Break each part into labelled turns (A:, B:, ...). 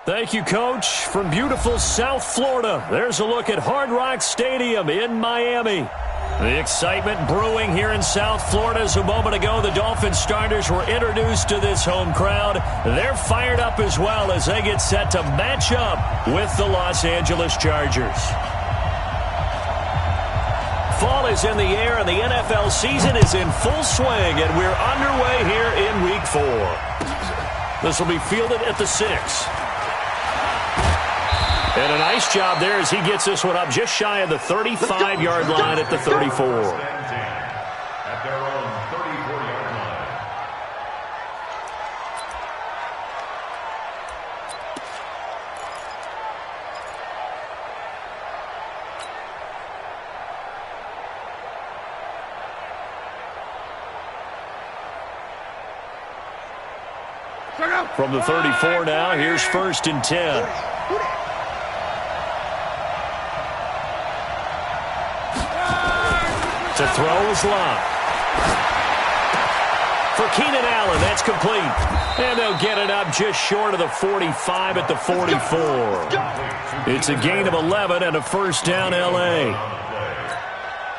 A: Thank you, Coach. From beautiful South Florida, there's a look at Hard Rock Stadium in Miami. The excitement brewing here in South Florida as a moment ago. The Dolphins starters were introduced to this home crowd. They're fired up as well as they get set to match up with the Los Angeles Chargers. Fall is in the air and the NFL season is in full swing, and we're underway here in Week 4. This will be fielded at the 6. And a nice job there as he gets this one up just shy of the 35-yard line at the 34.
B: At their own 34-yard line.
A: From the 34 now, here's 1st and 10. To throw is Locke. For Keenan Allen, that's complete. And they'll get it up just short of the 45 at the 44. It's a gain of 11 and a first down, L.A.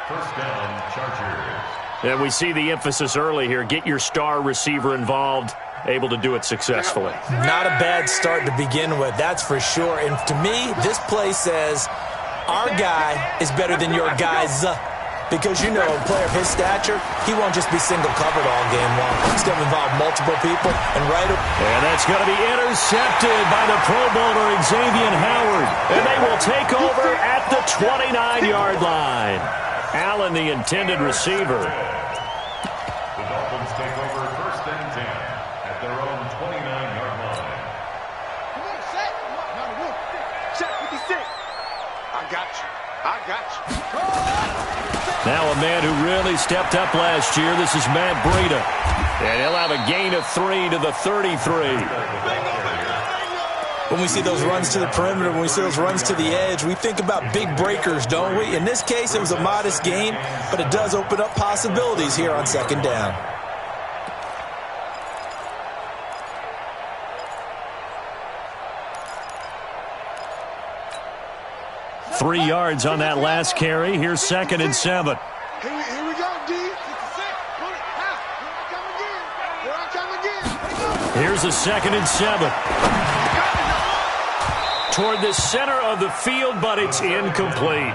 B: First down, Chargers.
A: And we see the emphasis early here. Get your star receiver involved. Able to do it successfully.
C: Not a bad start to begin with, that's for sure. And to me, this play says our guy is better than your guy's. Because, you know, a player of his stature, he won't just be single-covered all game long. He's going to involve multiple people. And
A: that's going to be intercepted by the Pro Bowler Xavier Howard. And they will take over at the 29-yard line. Allen, the intended receiver.
B: The Dolphins take over 1st and 10 at their own 29-yard line.
D: Come on, Shaq. Shaq 56. I got you.
A: Now a man who really stepped up last year. This is Matt Breida. And he'll have a gain of 3 to the 33.
C: When we see those runs to the perimeter, when we see those runs to the edge, we think about big breakers, don't we? In this case, it was a modest gain, but it does open up possibilities here on 2nd down.
A: Three yards on that last carry. Here's 2nd and 7.
D: Here we go, D. 56. Here I come again.
A: Here's a 2nd and 7. Toward the center of the field, but it's incomplete.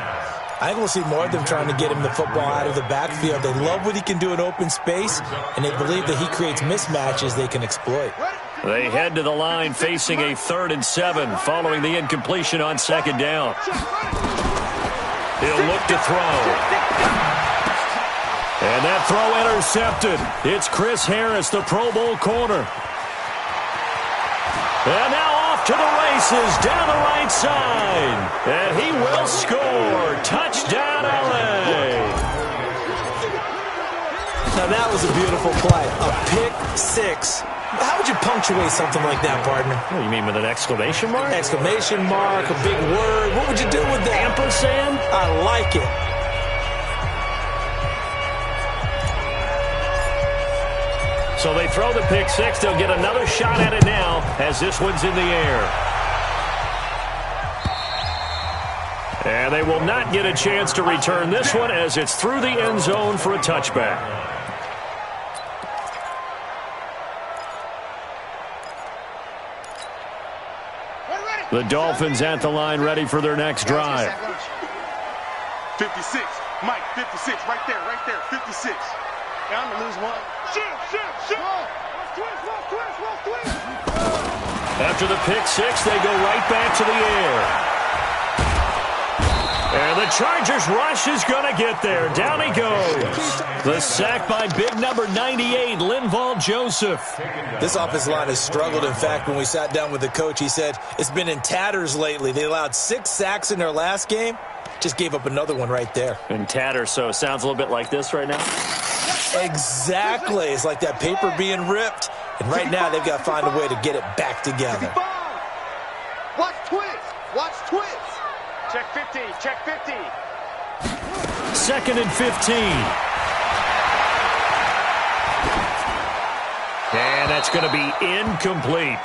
C: I think we'll see more of them trying to get him the football out of the backfield. They love what he can do in open space, and they believe that he creates mismatches they can exploit.
A: They head to the line facing a 3rd and 7 following the incompletion on 2nd down. He'll look to throw. And that throw intercepted. It's Chris Harris, the Pro Bowl corner. And now off to the races down the right side. And he will score. Touchdown, L.A.
C: Now that was a beautiful play. A pick 6. How would you punctuate something like that, partner?
A: What do you mean, with an exclamation mark?
C: Exclamation mark, a big word. What would you do with that?
A: Ampersand?
C: I like it.
A: So they throw the pick 6. They'll get another shot at it now as this one's in the air. And they will not get a chance to return this one as it's through the end zone for a touchback. The Dolphins at the line, ready for their next drive.
D: 56. Mike, 56. Right there. 56. Down to lose one. Shoot.
A: After the pick 6, they go right back to the air. And the Chargers rush is going to get there. Down he goes. The sack by big number 98, Linval Joseph.
C: This offensive line has struggled. In fact, when we sat down with the coach, he said it's been in tatters lately. They allowed 6 sacks in their last game. Just gave up another one right there.
A: In tatters, so it sounds a little bit like this right now.
C: Exactly. It's like that paper being ripped. And right now, they've got to find a way to get it back together.
D: Watch twist. Check 50.
A: 2nd and 15. And that's going to be incomplete.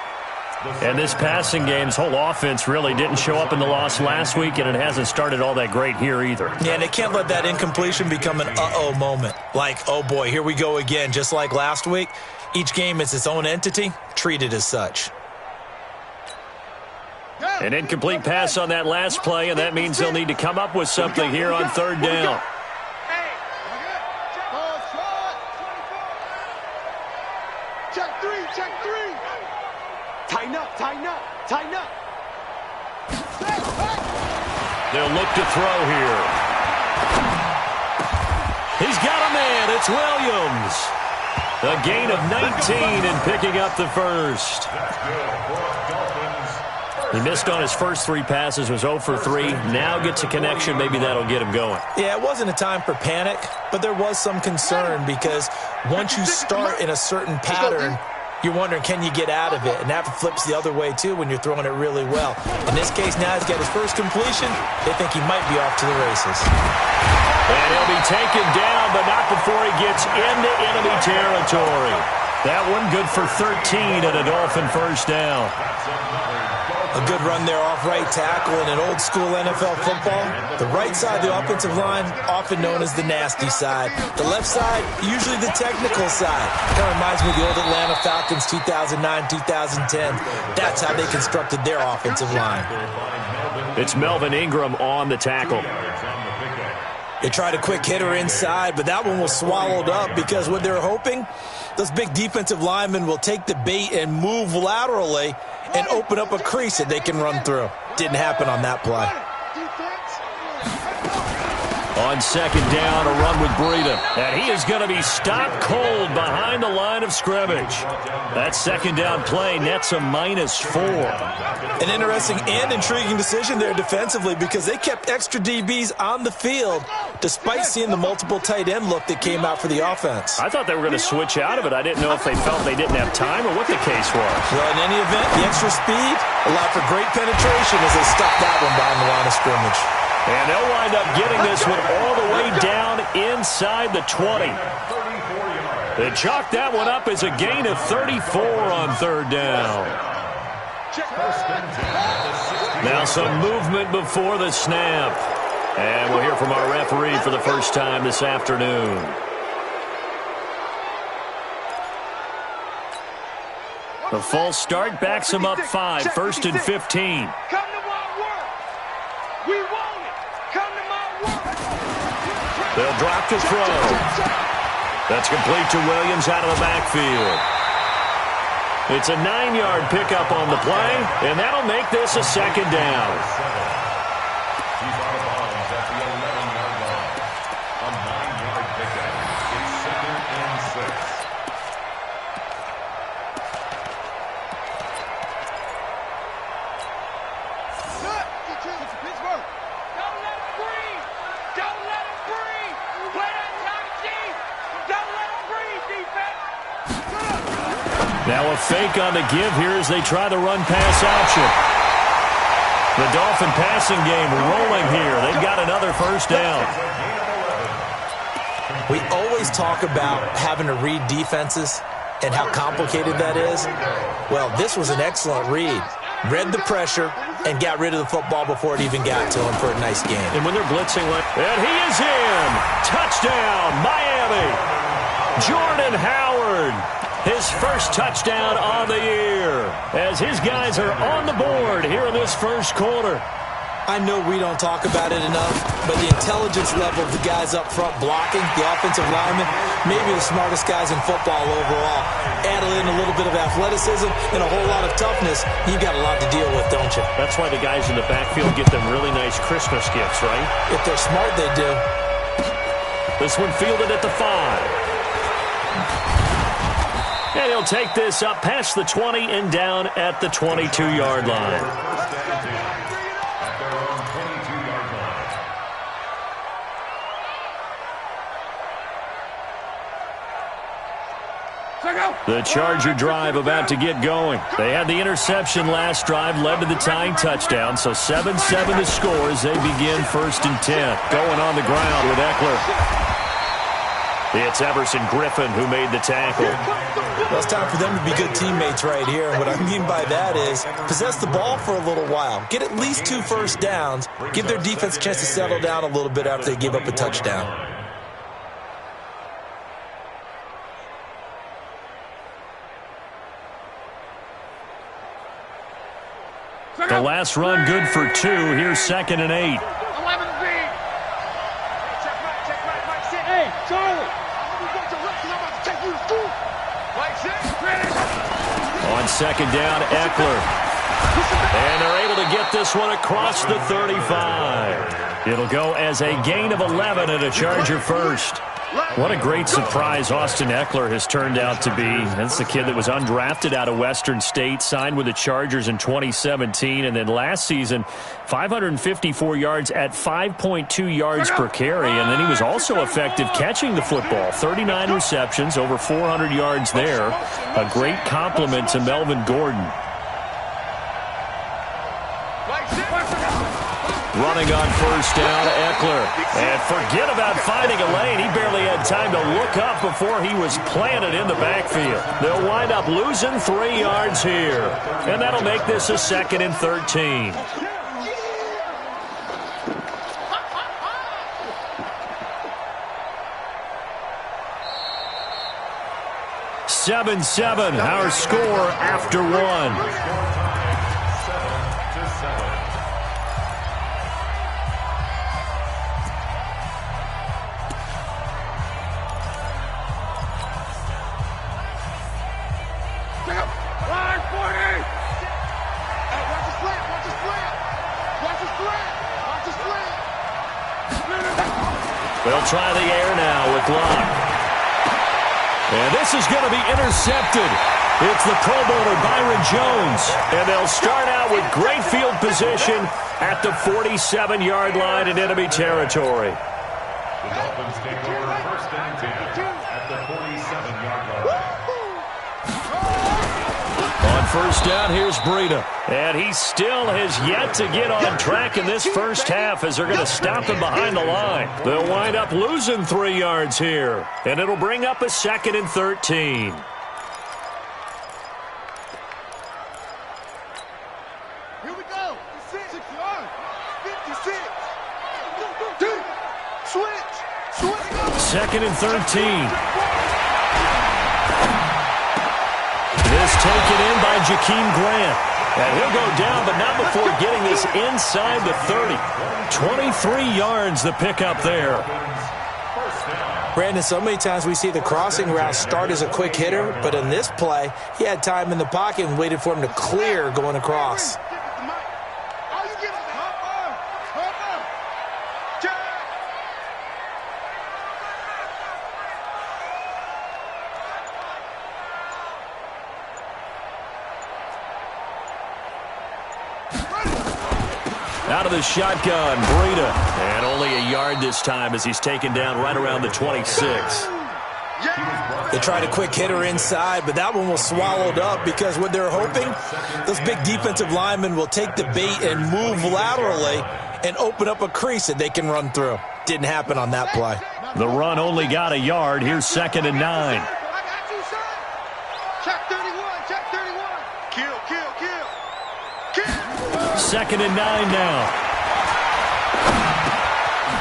A: And this passing game's whole offense really didn't show up in the loss last week, and it hasn't started all that great here either.
C: Yeah, and they can't let that incompletion become an uh-oh moment. Like, oh boy, here we go again, just like last week. Each game is its own entity, treated as such.
A: An incomplete pass on that last play, and that means they'll need to come up with something here on third down.
D: Check three. Tighten up.
A: They'll look to throw here. He's got a man. It's Williams. A gain of 19 and picking up the first. He missed on his first 3 passes, was 0 for 3. Now gets a connection. Maybe that'll get him going.
C: Yeah, it wasn't a time for panic, but there was some concern because once you start in a certain pattern, you're wondering, can you get out of it? And that flips the other way, too, when you're throwing it really well. In this case, now he's got his first completion. They think he might be off to the races.
A: And he'll be taken down, but not before he gets into enemy territory. That one good for 13 and a Dolphin first down.
C: A good run there off right tackle in an old-school NFL football. The right side of the offensive line, often known as the nasty side. The left side, usually the technical side. Kind of reminds me of the old Atlanta Falcons 2009, 2010. That's how they constructed their offensive line.
A: It's Melvin Ingram on the tackle.
C: They tried a quick hitter inside, but that one was swallowed up because what they're hoping, those big defensive linemen will take the bait and move laterally and open up a crease that they can run through. Didn't happen on that play.
A: On second down, a run with Breida. And he is going to be stopped cold behind the line of scrimmage. That second down play nets a -4.
C: An interesting and intriguing decision there defensively because they kept extra DBs on the field despite seeing the multiple tight end look that came out for the offense.
A: I thought they were going to switch out of it. I didn't know if they felt they didn't have time or what the case was.
C: Well, in any event, the extra speed allowed for great penetration as they stuffed that one behind the line of scrimmage.
A: And they'll wind up getting this one all the way down inside the 20. They chalked that one up as a gain of 34 on third down. Now some movement before the snap. And we'll hear from our referee for the first time this afternoon. The false start backs him up 5, 1st and 15.
D: Come to my work. We want it. Come to my work.
A: They'll drop to throw. That's complete to Williams out of the backfield. It's a 9-yard pickup on the play, and that'll make this a second down.
B: He's out of bounds at the 11-yard line. A 9-yard pickup. It's 2nd and 6.
A: Now a fake on the give here as they try the run-pass option. The Dolphin passing game rolling here. They've got another first down.
C: We always talk about having to read defenses and how complicated that is. Well, this was an excellent read. Read the pressure and got rid of the football before it even got to him for a nice game.
A: And when they're blitzing, and he is in. Touchdown, Miami. Jordan Howard. His first touchdown on the year as his guys are on the board here in this first quarter.
C: I know we don't talk about it enough, but the intelligence level of the guys up front blocking, the offensive linemen, maybe the smartest guys in football overall. Add in a little bit of athleticism and a whole lot of toughness, you've got a lot to deal with, don't you?
A: That's why the guys in the backfield get them really nice Christmas gifts, right?
C: If they're smart, they do.
A: This one fielded at the 5. And he'll take this up past the 20 and down at the 22-yard line.
B: At their own 22-yard line.
A: The Charger drive about to get going. They had the interception last drive, led to the tying touchdown, so 7-7 to score as they begin 1st and 10. Going on the ground with Eckler. It's Everson Griffin who made the tackle.
C: Well, it's time for them to be good teammates right here. And what I mean by that is possess the ball for a little while. Get at least 2 first downs. Give their defense a chance to settle down a little bit after they give up a touchdown.
A: The last run good for 2. Here's 2nd and 8.
D: Hey, Charlie. I'm about to take you to school.
A: On 2nd down, Eckler. And they're able to get this one across the 35. It'll go as a gain of 11 and a Charger first. What a great surprise Austin Eckler has turned out to be. That's the kid that was undrafted out of Western State, signed with the Chargers in 2017, and then last season, 554 yards at 5.2 yards per carry, and then he was also effective catching the football. 39 receptions, over 400 yards there. A great compliment to Melvin Gordon. Running on 1st down, Eckler. And forget about finding a lane. He barely had time to look up before he was planted in the backfield. They'll wind up losing 3 yards here. And that'll make this a 2nd and 13. 7-7, our score after 1. They'll try the air now with Locke. And this is going to be intercepted. It's the Pro Bowler Byron Jones. And they'll start out with great field position at the 47-yard line in enemy territory.
B: The Dolphins take over 1st and 10 at the 47-yard line.
A: On 1st down, here's Breida. And he still has yet to get on track in this first half as they're going to stop him behind the line. They'll wind up losing 3 yards here. And it'll bring up a 2nd and 13.
D: Here we go. 6 yards. 56. Switch.
A: 2nd and 13. This taken in by Jakeem Grant. And he'll go down, but not before getting this inside the 30. 23 yards the pickup there.
C: Brandon, so many times we see the crossing route start as a quick hitter, but in this play, he had time in the pocket and waited for him to clear going across.
A: Out of the shotgun, Breida. And only a yard this time as he's taken down right around the 26.
C: They tried a quick hitter inside, but that one was swallowed up because what they're hoping, those big defensive linemen will take the bait and move laterally and open up a crease that they can run through. Didn't happen on that play.
A: The run only got a yard. Here's 2nd and 9.
D: Check 31. Check 31. Kill.
A: 2nd and 9 now.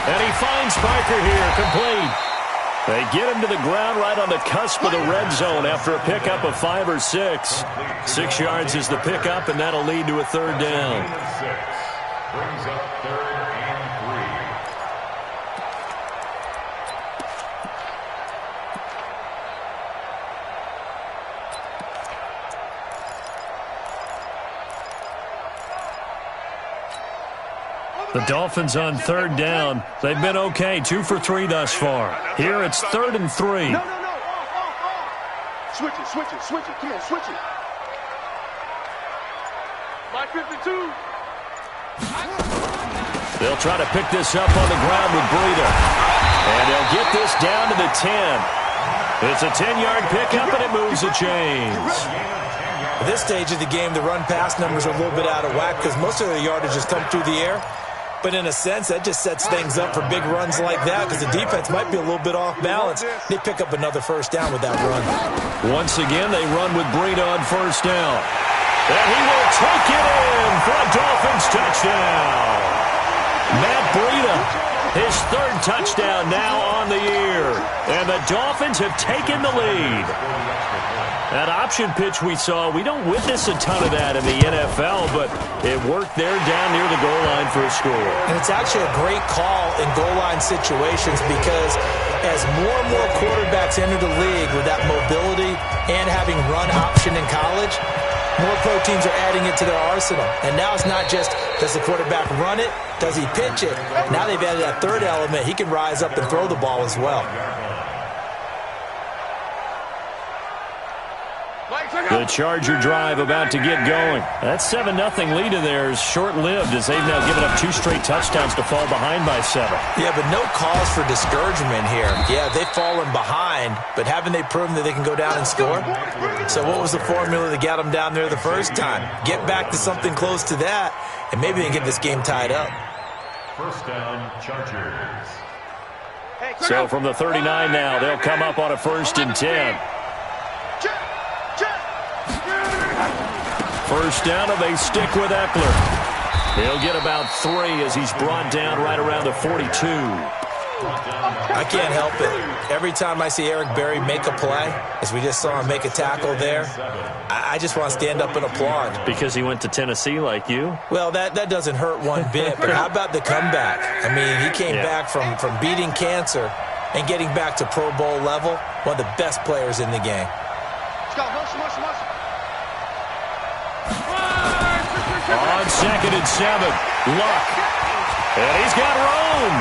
A: And he finds Parker here, complete. They get him to the ground right on the cusp of the red zone after a pickup of 5 or 6. 6 yards is the pickup, and that'll lead to a 3rd down.
B: Brings up 3rd and 3.
A: The Dolphins on 3rd down. They've been okay, 2 for 3 thus far. Here it's 3rd and 3.
D: No. Off. Switch it. Come on, switch it. My 52.
A: They'll try to pick this up on the ground with Breida. And they'll get this down to the 10. It's a 10-yard pickup, and it moves the chains.
C: At this stage of the game, the run-pass numbers are a little bit out of whack because most of the yardage has come through the air. But in a sense, that just sets things up for big runs like that because the defense might be a little bit off balance. They pick up another first down with that run.
A: Once again, they run with Breida on first down. And he will take it in for a Dolphins touchdown. Matt Breida, his third touchdown now on the year. And the Dolphins have taken the lead. That option pitch we saw, we don't witness a ton of that in the NFL, but it worked there down near the goal line for a score.
C: And it's actually a great call in goal line situations because as more and more quarterbacks enter the league with that mobility and having run option in college, more pro teams are adding it to their arsenal. And now it's not just, does the quarterback run it? Does he pitch it? Now they've added that third element. He can rise up and throw the ball as well.
A: The Charger drive about to get going. That 7-0 lead in there is short-lived as they've now given up 2 straight touchdowns to fall behind by 7.
C: Yeah, but no cause for discouragement here. Yeah, they've fallen behind, but haven't they proven that they can go down and score? So what was the formula that got them down there the first time? Get back to something close to that, and maybe they can get this game tied up.
B: First down, Chargers.
A: So from the 39 now, they'll come up on a 1st and 10. First down, and they stick with Eckler. He'll get about 3 as he's brought down right around the 42.
C: I can't help it. Every time I see Eric Berry make a play, as we just saw him make a tackle there, I just want to stand up and applaud.
A: Because he went to Tennessee like you?
C: Well, that doesn't hurt one bit, but how about the comeback? I mean, he came back from beating cancer and getting back to Pro Bowl level, one of the best players in the game.
A: On 2nd and 7, Luck. And he's got room.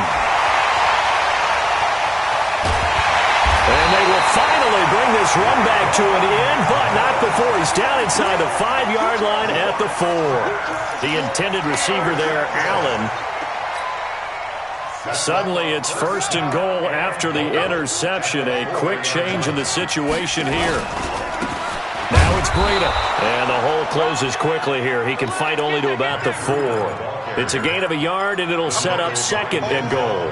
A: And they will finally bring this run back to an end, but not before he's down inside the 5-yard line at the 4. The intended receiver there, Allen. Suddenly it's 1st and goal after the interception. A quick change in the situation here. Now it's Breida. And the hole closes quickly here. He can fight only to about the 4. It's a gain of a yard, and it'll set up 2nd and goal.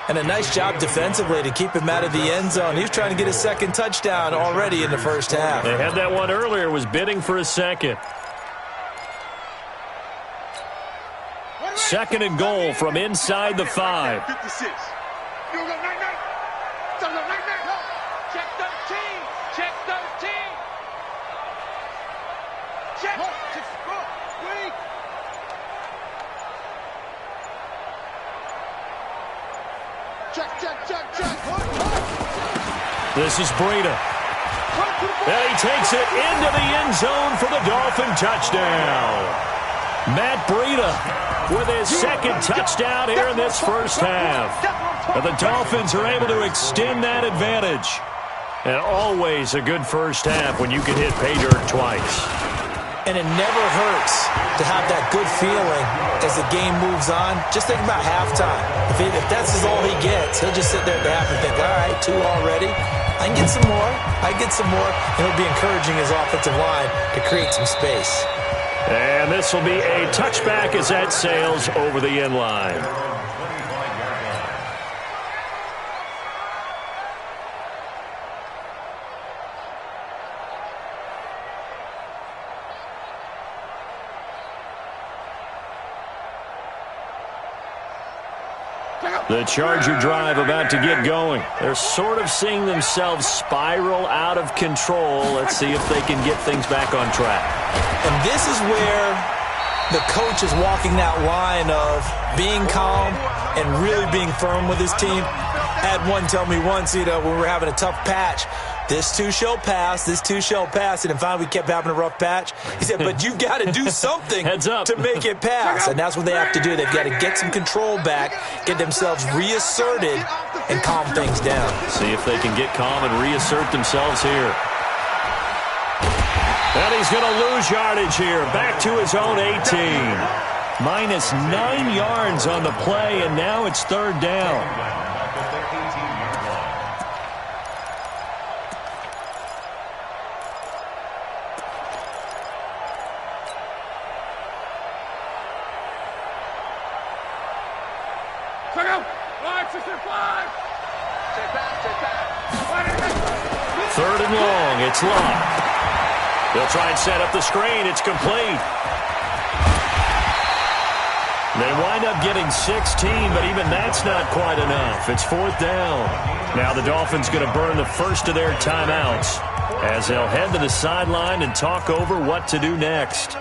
C: And a nice job defensively to keep him out of the end zone. He was trying to get his 2nd touchdown already in the first half.
A: They had that one earlier, was bidding for a 2nd. 2nd and goal from inside the 5.
D: 56.
E: Check 13. Check 13. Check. Check.
A: This is Breida. And he takes it into the end zone for the Dolphin touchdown. Matt Breida with his 2nd touchdown here in this first half. And the Dolphins are able to extend that advantage. And always a good first half when you can hit pay dirt twice.
C: And it never hurts to have that good feeling as the game moves on. Just think about halftime. If that's all he gets, he'll just sit there at the half and think, all right, 2 already. I can get some more. And he'll be encouraging his offensive line to create some space.
A: And this will be a touchback as that sails over the end line. The Charger drive about to get going. They're sort of seeing themselves spiral out of control. Let's see if they can get things back on track.
C: And this is where the coach is walking that line of being calm and really being firm with his team. I had one tell me once, when we were having a tough patch, this too shall pass, and finally we kept having a rough patch. He said, but you've got to do something to make it pass. And that's what they have to do. They've got to get some control back, get themselves reasserted, and calm things down.
A: See if they can get calm and reassert themselves here. And he's going to lose yardage here, back to his own 18. Minus 9 yards on the play, and now it's 3rd down. Third and long. It's Love. They'll try and set up the screen. It's complete. They wind up getting 16, but even that's not quite enough. It's fourth down. Now the Dolphins going to burn the first of their timeouts as they'll head to the sideline and talk over what to do next.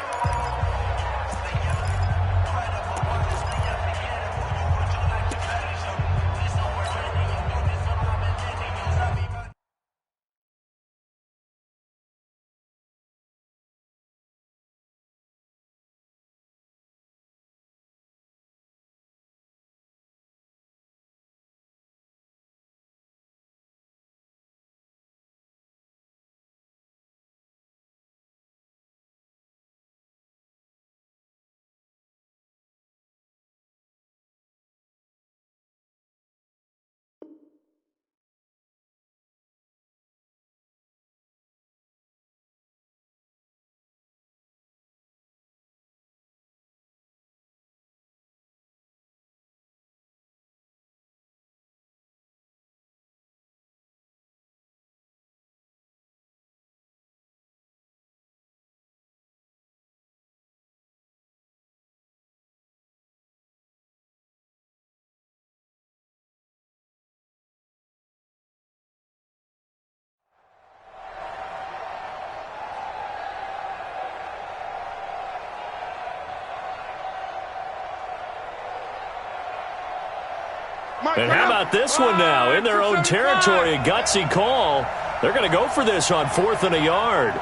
A: And how about this one now? In their own territory, a gutsy call. They're going to go for this on 4th and a yard.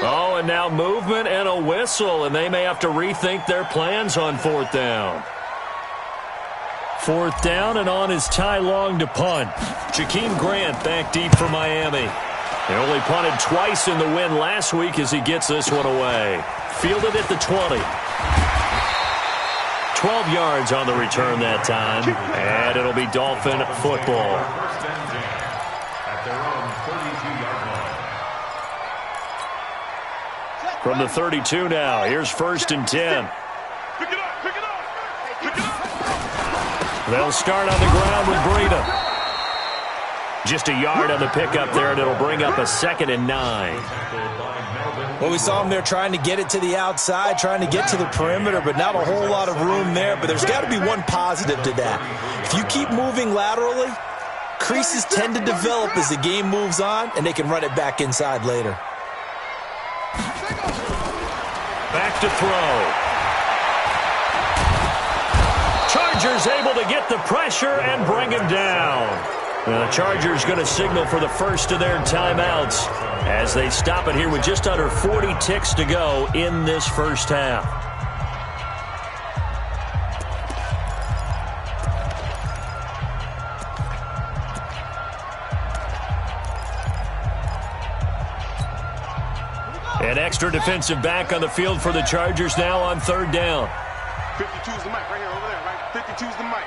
A: Oh, and now movement and a whistle, and they may have to rethink their plans on 4th down. 4th down, and on is Ty Long to punt. Jakeem Grant back deep for Miami. They only punted twice in the win last week as he gets this one away. Fielded at the 20. 12 yards on the return that time, and it'll be Dolphin football.
B: First and 10 at their own 32-yard line.
A: From the 32 now, here's 1st and 10.
D: Pick it up, pick it up, pick it up.
A: They'll start on the ground with Breida. Just a yard on the pickup there, and it'll bring up a 2nd and 9.
C: Well, we saw them there trying to get it to the outside, trying to get to the perimeter, but not a whole lot of room there. But there's got to be one positive to that. If you keep moving laterally, creases tend to develop as the game moves on, and they can run it back inside later.
A: Back to throw. Chargers able to get the pressure and bring him down. Now the Chargers going to signal for the first of their timeouts as they stop it here with just under 40 ticks to go in this first half. An extra defensive back on the field for the Chargers now on 3rd down.
D: 52's the mic right here, over there, right? 52's the mic.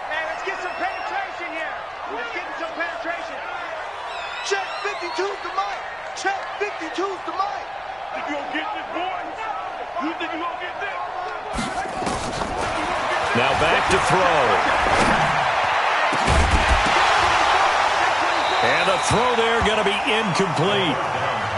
E: Hey, let's get some penetration here. Let's get some penetration.
D: Check 52's the mic. Check 52's the mic. Think you gonna get this, boy? You think you gonna get this?
A: Now back to throw. And the throw there going to be incomplete.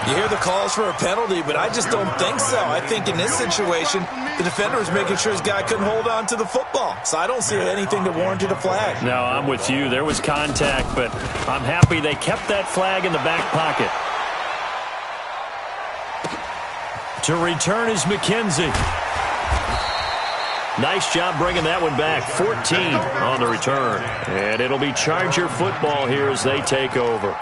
C: You hear the calls for a penalty, but I just don't think so. I think in this situation, the defender was making sure his guy couldn't hold on to the football. So I don't see anything that warranted a flag.
A: No, I'm with you. There was contact, but I'm happy they kept that flag in the back pocket. To return is McKenzie. Nice job bringing that one back. 14 on the return. And it'll be Charger football here as they take over.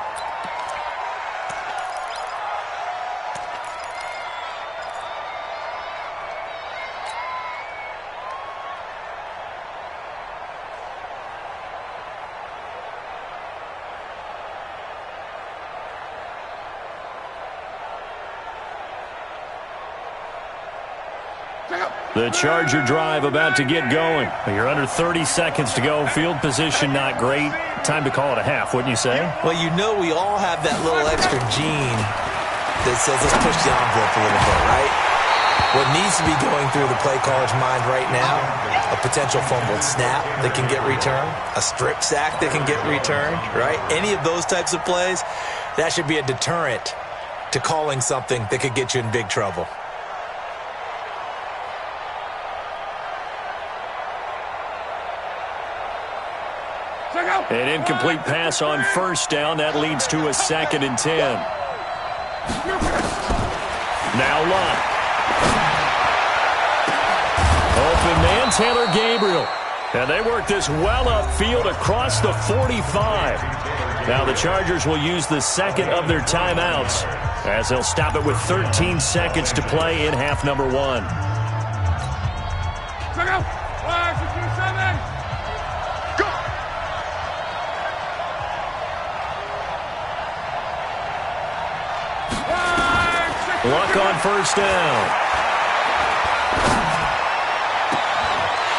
D: Check up.
A: The Charger drive about to get going. You're under 30 seconds to go. Field position not great. Time to call it a half, wouldn't you say?
C: Well, you know we all have that little extra gene that says let's push the envelope a little bit, right? What needs to be going through the play caller's mind right now, a potential fumbled snap that can get returned, a strip sack that can get returned, right? Any of those types of plays, that should be a deterrent to calling something that could get you in big trouble.
A: An incomplete pass on first down. That leads to a 2nd and 10. Now Lott. Open man, Taylor Gabriel. And they work this well upfield across the 45. Now the Chargers will use the second of their timeouts as they'll stop it with 13 seconds to play in half number 1. Luck on first down.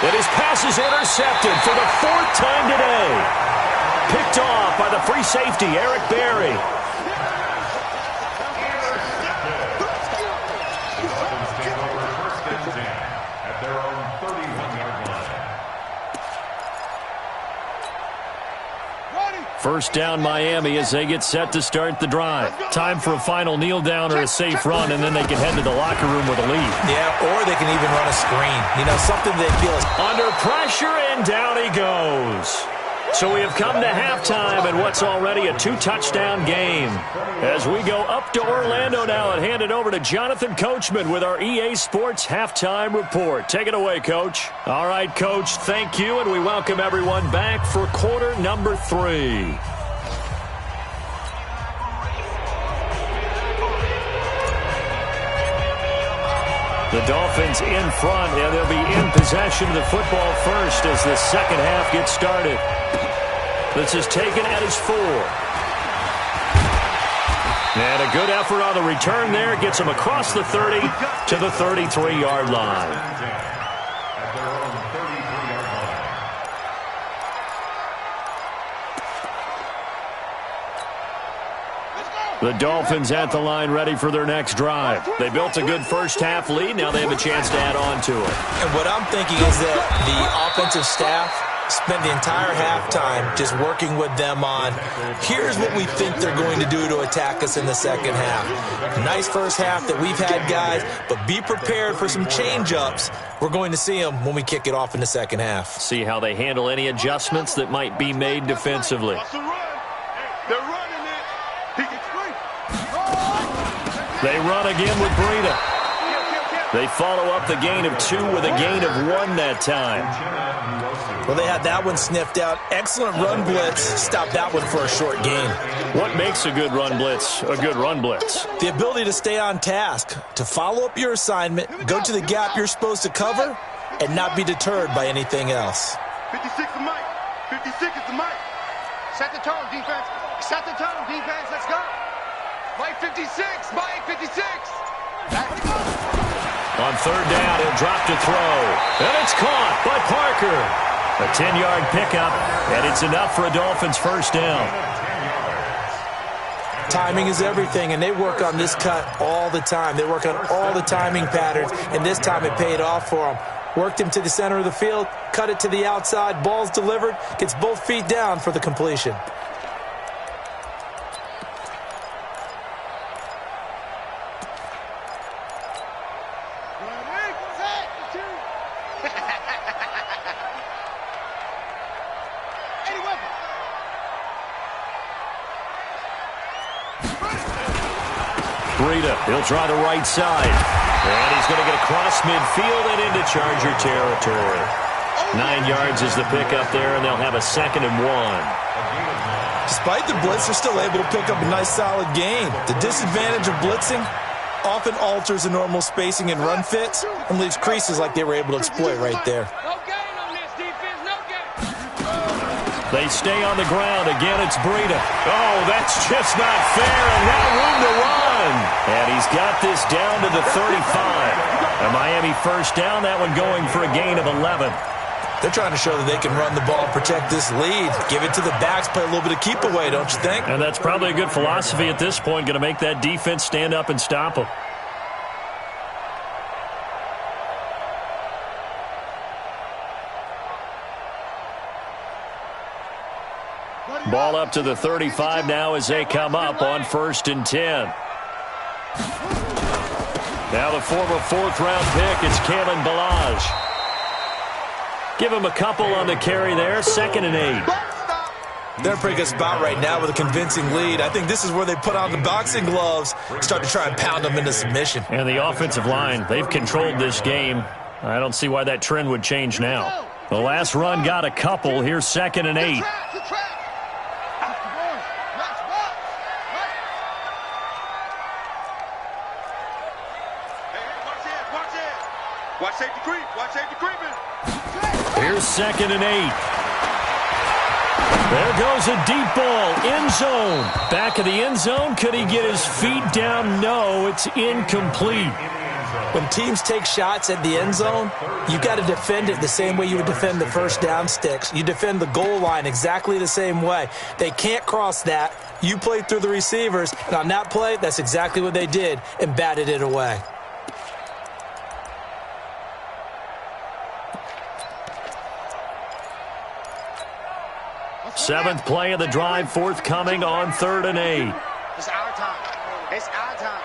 A: And his pass is intercepted for the 4th time today. Picked off by the free safety, Eric Berry.
B: At their own 31-yard line.
A: First down Miami as they get set to start the drive. Time for a final kneel down or a safe run, and then they can head to the locker room with a lead.
C: Yeah, or they can even run a screen. You know, something they feel is
A: under pressure, and down he goes. So we have come to halftime in what's already a 2-touchdown game. As we go up to Orlando now and hand it over to Jonathan Coachman with our EA Sports Halftime Report. Take it away, Coach. All right, Coach, thank you, and we welcome everyone back for quarter number 3. The Dolphins in front, and they'll be in possession of the football first as the second half gets started. This is taken at his 4. And a good effort on the return there. Gets him across the 30 to the 33-yard line.
B: At their own 33-yard line.
A: The Dolphins at the line ready for their next drive. They built a good first half lead. Now they have a chance to add on to it.
C: And what I'm thinking is that the offensive staff spend the entire halftime just working with them on, here's what we think they're going to do to attack us in the second half. Nice first half that we've had, guys, but be prepared for some change-ups. We're going to see them when we kick it off in the second half.
A: See how they handle any adjustments that might be made defensively.
D: They're running it. He can scream.
A: They run again with Breida. They follow up the gain of 2 with a gain of 1 that time.
C: Well, they had that one sniffed out. Excellent run blitz. Stop that one for a short gain.
A: What makes a good run blitz a good run blitz?
C: The ability to stay on task, to follow up your assignment, go to the gap you're supposed to cover, and not be deterred by anything else.
D: 56 is Mike. 56 is the Mike. Set the tone, defense. Set the tone, defense. Let's go. Mike 56. Mike 56.
A: On third down, he'll drop to throw. And it's caught by Parker. A 10-yard pickup, and it's enough for a Dolphins first down.
C: Timing is everything, and they work on this cut all the time. They work on all the timing patterns, and this time it paid off for them. Worked him to the center of the field, cut it to the outside, ball's delivered, gets both feet down for the completion.
A: Breida, he'll try the right side. And he's going to get across midfield and into Charger territory. 9 yards is the pickup there, and they'll have a 2nd and 1.
C: Despite the blitz, they're still able to pick up a nice solid gain. The disadvantage of blitzing often alters the normal spacing and run fits and leaves creases like they were able to exploit right there.
E: No gain on this defense, no gain.
A: They stay on the ground. Again, it's Breida. Oh, that's just not fair, and now room to run. And he's got this down to the 35. A Miami first down, that one going for a gain of 11.
C: They're trying to show that they can run the ball and protect this lead. Give it to the backs, play a little bit of keep away, don't you think?
A: And that's probably a good philosophy at this point, going to make that defense stand up and stop them. Ball up to the 35 now as they come up on 1st and 10. Now the former 4th-round pick, it's Kalen Ballage. Give him a couple on the carry there, 2nd and 8.
C: They're in a pretty good spot right now with a convincing lead. I think this is where they put on the boxing gloves, start to try and pound them into submission.
A: And the offensive line, they've controlled this game. I don't see why that trend would change now. The last run got a couple. Here's 2nd and 8.
D: Watch safety creep. Watch safety creeping.
A: Here's 2nd and 8. There goes a deep ball. End zone. Back of the end zone. Could he get his feet down? No, it's incomplete.
C: When teams take shots at the end zone, you got to defend it the same way you would defend the first down sticks. You defend the goal line exactly the same way. They can't cross that. You play through the receivers, and on that play, that's exactly what they did and batted it away.
A: 7th play of the drive, forthcoming on 3rd and 8.
E: It's our time. It's our time.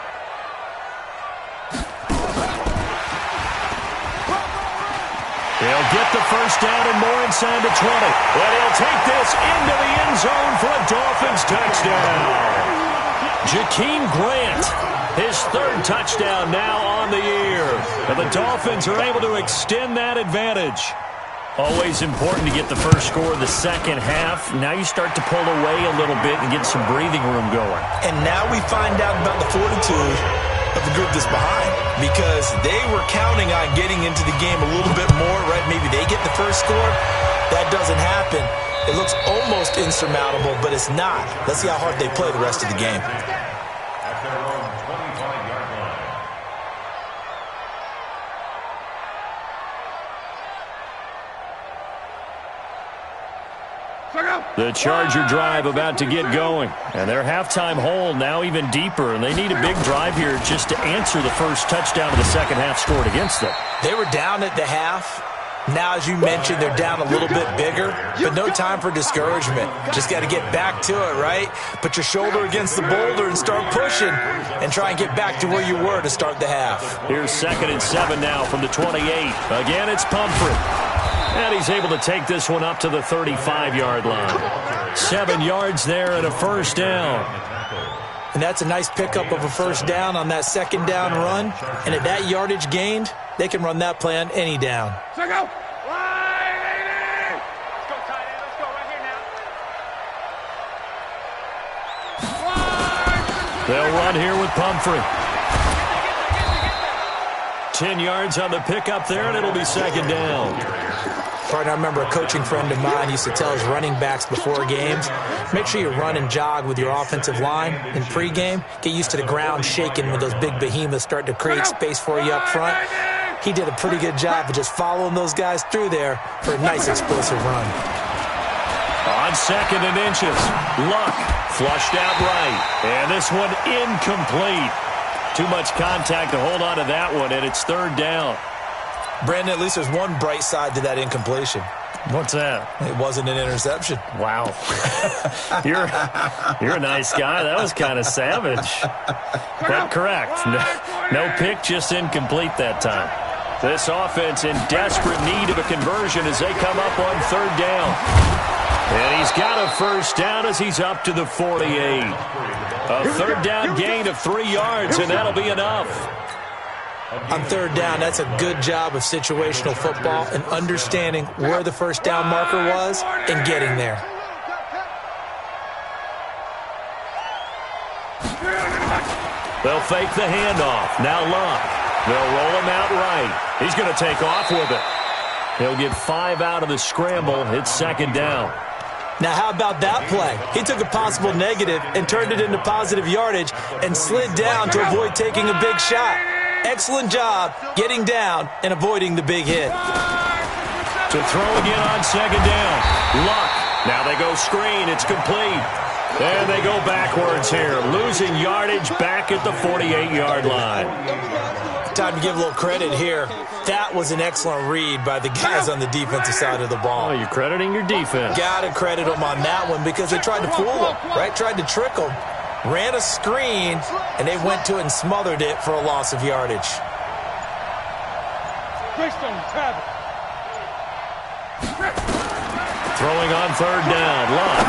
A: He'll get the first down and more inside the 20. And he'll take this into the end zone for a Dolphins touchdown. Jakeem Grant, his 3rd touchdown now on the year. And the Dolphins are able to extend that advantage. Always important to get the first score of the second half. Now you start to pull away a little bit and get some breathing room going.
C: And now we find out about the fortitude of the group that's behind, because they were counting on getting into the game a little bit more, right? Maybe they get the first score. That doesn't happen. It looks almost insurmountable, but it's not. Let's see how hard they play the rest of the game.
B: At their own 25-yard line.
A: The Charger drive about to get going. And their halftime hole now even deeper. And they need a big drive here just to answer the first touchdown of the second half scored against them.
C: They were down at the half. Now, as you mentioned, they're down a little bit bigger, but no time for discouragement. Just got to get back to it, right? Put your shoulder against the boulder and start pushing and try and get back to where you were to start the half.
A: Here's 2nd and 7 now from the 28. Again, it's Pumphrey. And he's able to take this one up to the 35-yard line. 7 yards there and a first down.
C: And that's a nice pickup of a first down on that second down run. And at that yardage gained, they can run that play on any down.
E: Let's go. Let's go, tight end. Let's go right here now.
A: They'll run here with Pumphrey. 10 yards on the pickup there, and it'll be second down.
C: Partner, I remember a coaching friend of mine used to tell his running backs before games, make sure you run and jog with your offensive line in pregame. Get used to the ground shaking when those big behemoths start to create space for you up front. He did a pretty good job of just following those guys through there for a nice explosive run.
A: On 2nd and inches, Luck flushed out right. And this one incomplete. Too much contact to hold on to that one, and it's 3rd down.
C: Brandon, at least there's one bright side to that incompletion.
A: What's that?
C: It wasn't an interception.
A: Wow. You're a nice guy. That was kind of savage. But correct. No pick, just incomplete that time. This offense in desperate need of a conversion as they come up on 3rd down. And he's got a first down as he's up to the 48. A 3rd down gain of 3 yards, and that'll be enough.
C: On 3rd down, that's a good job of situational football and understanding where the first down marker was and getting there.
A: They'll fake the handoff. Now Luck. They'll roll him out right. He's going to take off with it. He'll get 5 out of the scramble. It's 2nd down.
C: Now, how about that play? He took a possible negative and turned it into positive yardage and slid down to avoid taking a big shot. Excellent job getting down and avoiding the big hit.
A: To throw again on second down. Luck. Now they go screen. It's complete. And they go backwards here. Losing yardage back at the 48-yard line.
C: Time to give a little credit here. That was an excellent read by the guys on the defensive side of the ball.
A: Oh, you're crediting your defense.
C: Got to credit them on that one because they tried to fool them, right? Tried to trick them. Ran a screen, and they went to it and smothered it for a loss of yardage.
A: Throwing on third down. Luck.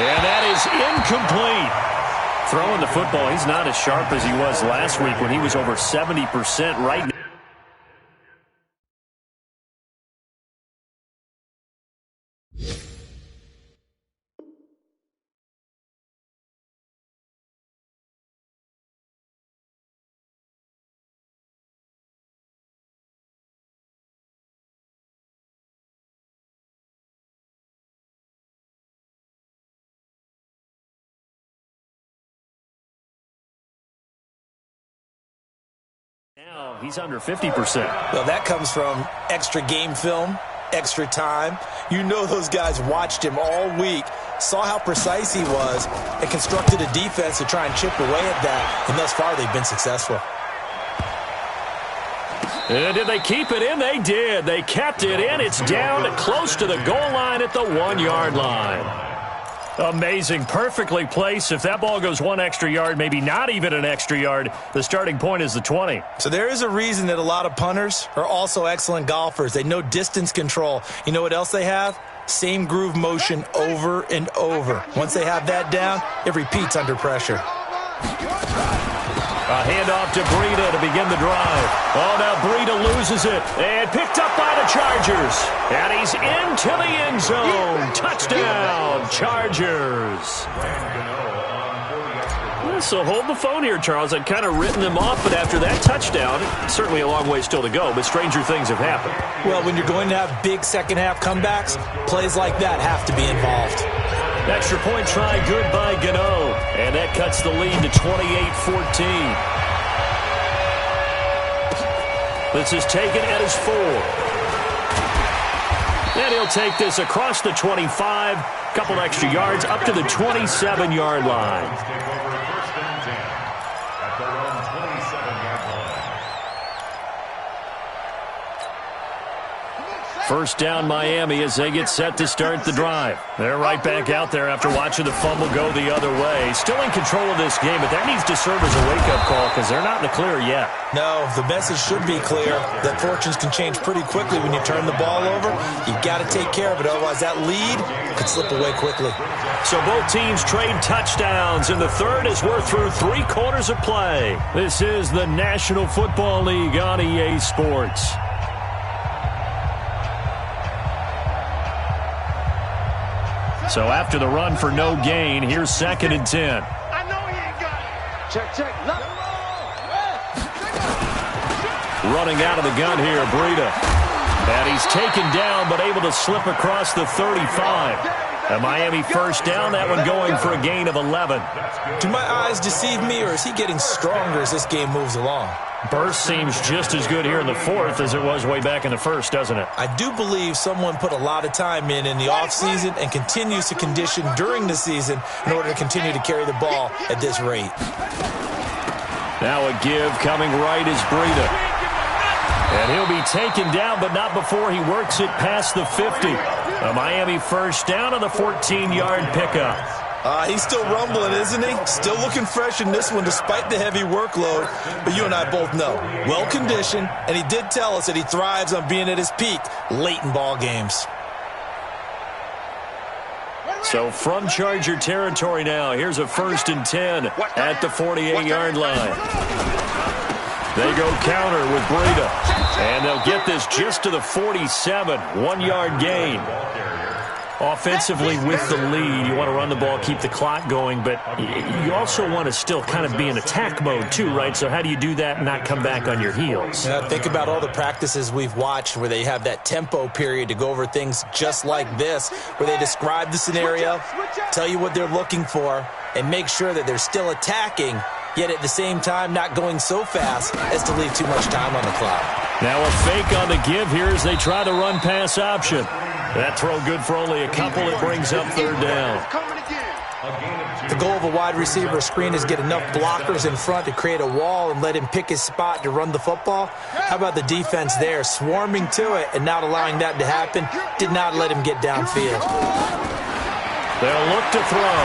A: And that is incomplete. Throwing the football, he's not as sharp as he was last week when he was over 70% right now. Now he's under 50%.
C: Well, that comes from extra game film, extra time. You know those guys watched him all week, saw how precise he was, and constructed a defense to try and chip away at that. And thus far, they've been successful.
A: And did they keep it in? They did. They kept it in. It's down close to the goal line at the 1-yard line. Amazing. Perfectly placed. If that ball goes one extra yard, maybe not even an extra yard, the starting point is the 20.
C: So there is a reason that a lot of punters are also excellent golfers. They know distance control. You know what else they have? Same groove motion over and over. Once they have that down, it repeats under pressure.
A: A handoff to Breida to begin the drive. Oh, now Breida loses it. And picked up by the Chargers. And he's into the end zone. Touchdown, Chargers. So hold the phone here, Charles. I'd kind of written them off, but after that touchdown, certainly a long way still to go, but stranger things have happened.
C: Well, when you're going to have big second-half comebacks, plays like that have to be involved.
A: Extra point try good by Gano. And that cuts the lead to 28-14. This is taken at his 4. And he'll take this across the 25. Couple extra yards up to the 27-yard line. First down, Miami, as they get set to start the drive. They're right back out there after watching the fumble go the other way. Still in control of this game, but that needs to serve as a wake-up call because they're not in the clear yet.
C: No, the message should be clear that fortunes can change pretty quickly when you turn the ball over. You've got to take care of it, otherwise that lead could slip away quickly.
A: So both teams trade touchdowns, and the third as we're through 3 quarters of play. This is the National Football League on EA Sports. So after the run for no gain, here's 2nd and 10.
E: I know he ain't got it. Check.
A: Running out of the gun here, Breida. And he's taken down, but able to slip across the 35. A Miami first down, that one going for a gain of 11.
C: Do my eyes deceive me, or is he getting stronger as this game moves along?
A: Burst seems just as good here in the 4th as it was way back in the 1st, doesn't it?
C: I do believe someone put a lot of time in the offseason and continues to condition during the season in order to continue to carry the ball at this rate.
A: Now a give coming right is Breida. And he'll be taken down, but not before he works it past the 50. A Miami first down on the 14-yard pickup.
C: He's still rumbling, isn't he? Still looking fresh in this one despite the heavy workload. But you and I both know, well-conditioned, and he did tell us that he thrives on being at his peak late in ball games.
A: So from Charger territory now, here's a 1st and 10 at the 48-yard line. They go counter with Breida, and they'll get this just to the 47, 1-yard gain. Offensively with the lead, you want to run the ball, keep the clock going, but you also want to still kind of be in attack mode too, right? So how do you do that and not come back on your heels?
C: Think about all the practices we've watched where they have that tempo period to go over things just like this, where they describe the scenario, tell you what they're looking for, and make sure that they're still attacking yet at the same time not going so fast as to leave too much time on the clock.
A: Now a fake on the give here as they try to run pass option. That throw good for only a couple. It brings up third down.
C: The goal of a wide receiver screen is get enough blockers in front to create a wall and let him pick his spot to run the football. How about the defense there, swarming to it and not allowing that to happen? Did not let him get downfield.
A: They'll look to throw.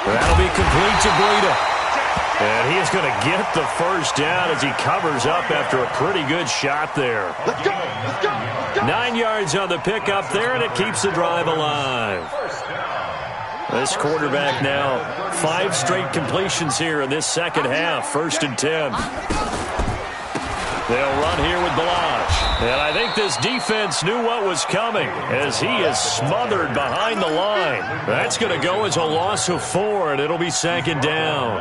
A: That'll be complete to Breida. And he is going to get the first down as he covers up after a pretty good shot there.
D: Let's go. Let's go. Let's go.
A: 9 yards on the pickup there, and it keeps the drive alive. This quarterback now, 5 straight completions here in this second half, 1st and 10. They'll run here with Ballage. And I think this defense knew what was coming as he is smothered behind the line. That's going to go as a loss of 4, and it'll be 2nd down.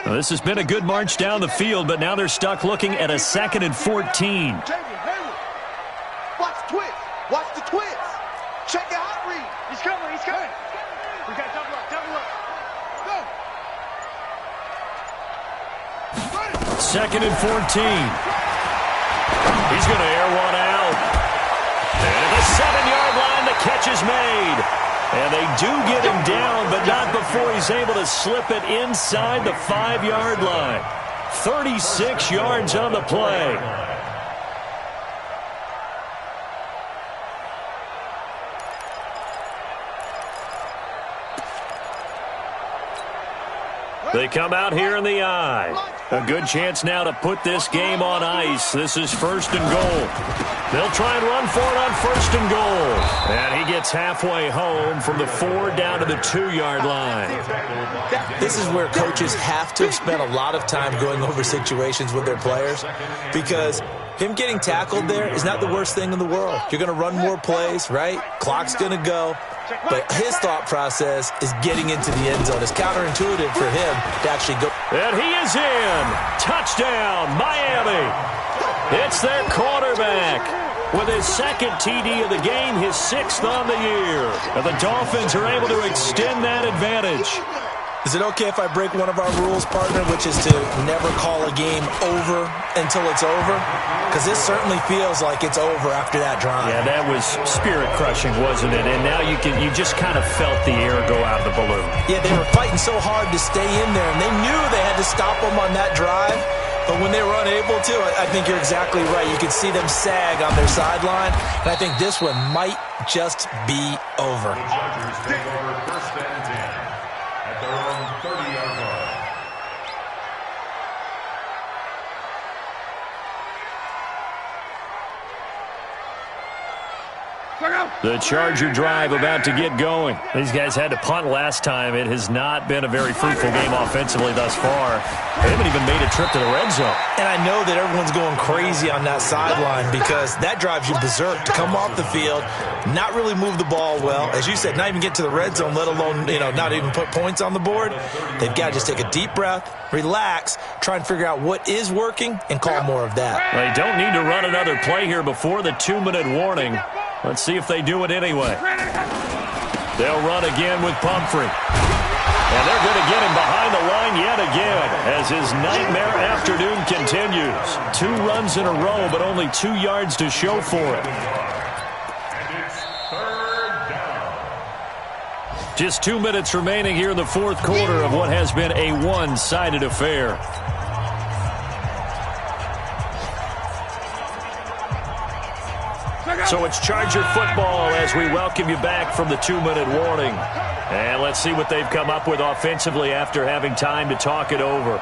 A: Now, this has been a good march down the field, but now they're stuck looking at a 2nd and 14.
D: Watch the twist. Watch the twist. Check it out, Reed.
E: He's coming. He's coming. We got double up. Double up.
D: Go.
A: 2nd and 14. He's going to air one out. And at the 7-yard line, the catch is made. And they do get him down, but not before he's able to slip it inside the 5-yard line. 36 yards on the play. They come out here in the eye. A good chance now to put this game on ice. This is 1st and goal. They'll try and run for it on 1st and goal. And he gets halfway home from the 4 down to the 2-yard line.
C: This is where coaches have to have spent a lot of time going over situations with their players, because him getting tackled there is not the worst thing in the world. You're going to run more plays, right? Clock's going to go. But his thought process is getting into the end zone. It's counterintuitive for him to actually go.
A: And he is in. Touchdown, Miami. It's their quarterback with his 2nd TD of the game, his 6th on the year. And the Dolphins are able to extend that advantage.
C: Is it okay if I break one of our rules, partner, which is to never call a game over until it's over? Because this certainly feels like it's over after that drive.
A: Yeah, that was spirit-crushing, wasn't it? And now you just kind of felt the air go out of the balloon.
C: Yeah, they were fighting so hard to stay in there, and they knew they had to stop them on that drive. But when they were unable to, I think you're exactly right. You could see them sag on their sideline, and I think this one might just be over.
B: The Chargers take over 1st and 10 at their own 30-yard line.
A: The Charger drive about to get going. These guys had to punt last time. It has not been a very fruitful game offensively thus far. They haven't even made a trip to the red zone.
C: And I know that everyone's going crazy on that sideline because that drives you berserk to come off the field, not really move the ball well. As you said, not even get to the red zone, let alone, not even put points on the board. They've got to just take a deep breath, relax, try and figure out what is working, and call more of that.
A: They don't need to run another play here before the 2-minute warning. Let's see if they do it anyway. They'll run again with Pumphrey. And they're going to get him behind the line yet again as his nightmare afternoon continues. 2 runs in a row, but only 2 yards to show for it.
B: And it's 3rd down.
A: Just 2 minutes remaining here in the 4th quarter of what has been a one-sided affair. So it's Charger football as we welcome you back from the 2-minute warning. And let's see what they've come up with offensively after having time to talk it over.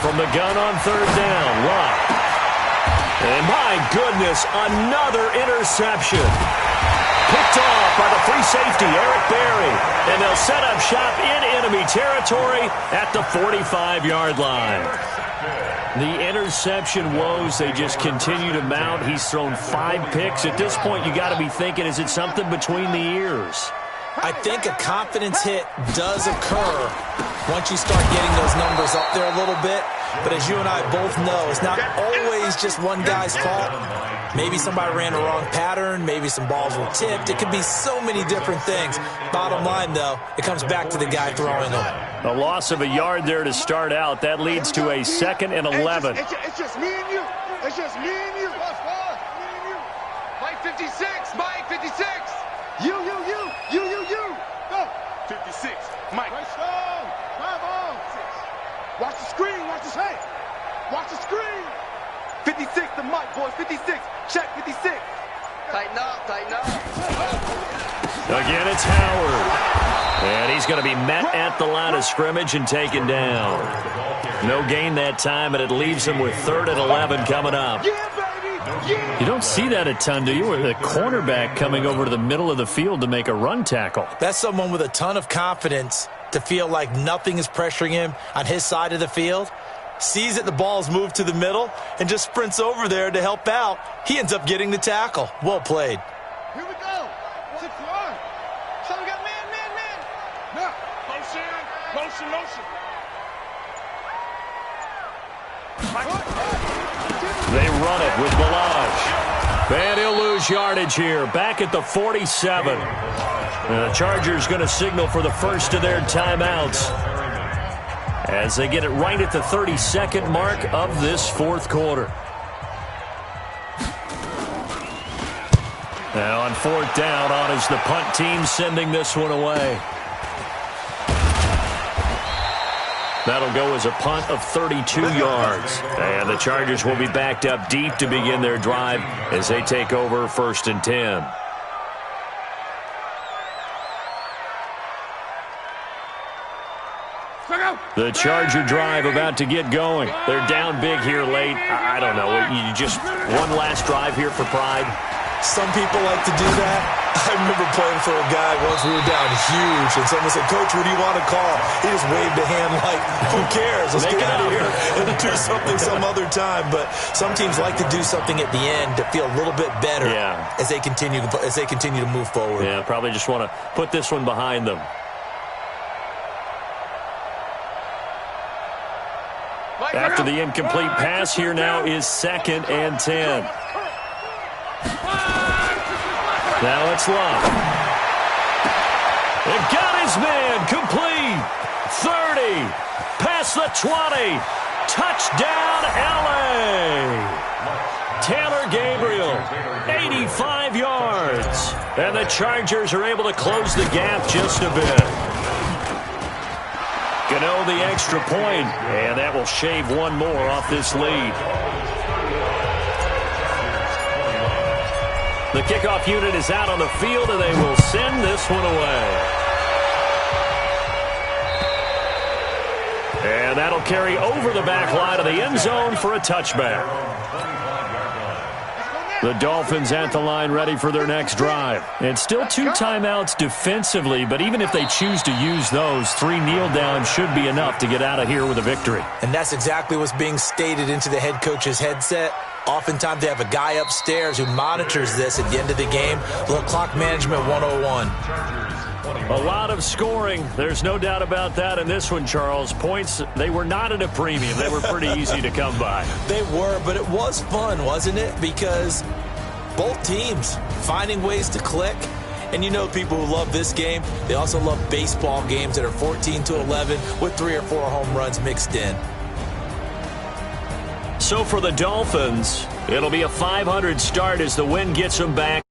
A: From the gun on 3rd down, Lott. And my goodness, another interception. Picked off by the free safety, Eric Berry. And they'll set up shop in enemy territory at the 45-yard line. The interception woes, they just continue to mount. He's thrown 5 picks. At this point, you got to be thinking, is it something between the ears?
C: I think a confidence hit does occur once you start getting those numbers up there a little bit. But as you and I both know, it's not always just one guy's fault. Maybe somebody ran the wrong pattern. Maybe some balls were tipped. It could be so many different things. Bottom line, though, it comes back to the guy throwing them.
A: A loss of a yard there to start out. That leads to a 2nd and 11.
D: It's just me and you. It's just me and you. Boss, me and you. Mike 56. Mike 56. You. Go. 56. Mike. Right strong. Bravo. Watch the screen. Watch the hey. Watch the screen. 56 to Mike, boys. 56. Check 56. Tighten up.
A: Again, it's Howard. And he's going to be met at the line of scrimmage and taken down. No gain that time, and it leaves him with 3rd and 11 coming up.
D: Yeah, baby. Yeah.
A: You don't see that a ton, do you? With a cornerback coming over to the middle of the field to make a run tackle.
C: That's someone with a ton of confidence to feel like nothing is pressuring him on his side of the field. Sees that the ball's moved to the middle and just sprints over there to help out. He ends up getting the tackle. Well played.
D: Here we go. Sit front. So we got man. Now, motion.
A: They run it with Balaj. And he'll lose yardage here. Back at the 47. And the Chargers going to signal for the first of their timeouts as they get it right at the 32nd mark of this 4th quarter. Now on 4th down, on is the punt team sending this one away. That'll go as a punt of 32 yards. And the Chargers will be backed up deep to begin their drive as they take over 1st and 10. The Charger drive about to get going. They're down big here late. I don't know. You just one last drive here for pride.
C: Some people like to do that. I remember playing for a guy once. We were down huge, and someone said, "Coach, what do you want to call?" He just waved a hand like, "Who cares? Let's get out of here and do something some other time." But some teams like to do something at the end to feel a little bit better as they continue to move forward.
A: Yeah, probably just want to put this one behind them. After the incomplete pass, here now is 2nd and 10. Now it's Love. It got his man complete. 30. Past the 20. Touchdown, LA. Taylor Gabriel, 85 yards. And the Chargers are able to close the gap just a bit. Gano the extra point, and that will shave one more off this lead. The kickoff unit is out on the field, and they will send this one away. And that'll carry over the back line of the end zone for a touchback. The Dolphins at the line ready for their next drive. And still 2 timeouts defensively, but even if they choose to use those, 3 kneel downs should be enough to get out of here with a victory.
C: And that's exactly what's being stated into the head coach's headset. Oftentimes they have a guy upstairs who monitors this at the end of the game. Little clock management 101.
A: A lot of scoring. There's no doubt about that in this one, Charles. Points, they were not at a premium. They were pretty easy to come by.
C: They were, but it was fun, wasn't it? Because both teams finding ways to click. And you know people who love this game, they also love baseball games that are 14-11 with 3 or 4 home runs mixed in.
A: So for the Dolphins, it'll be a 500 start as the wind gets them back.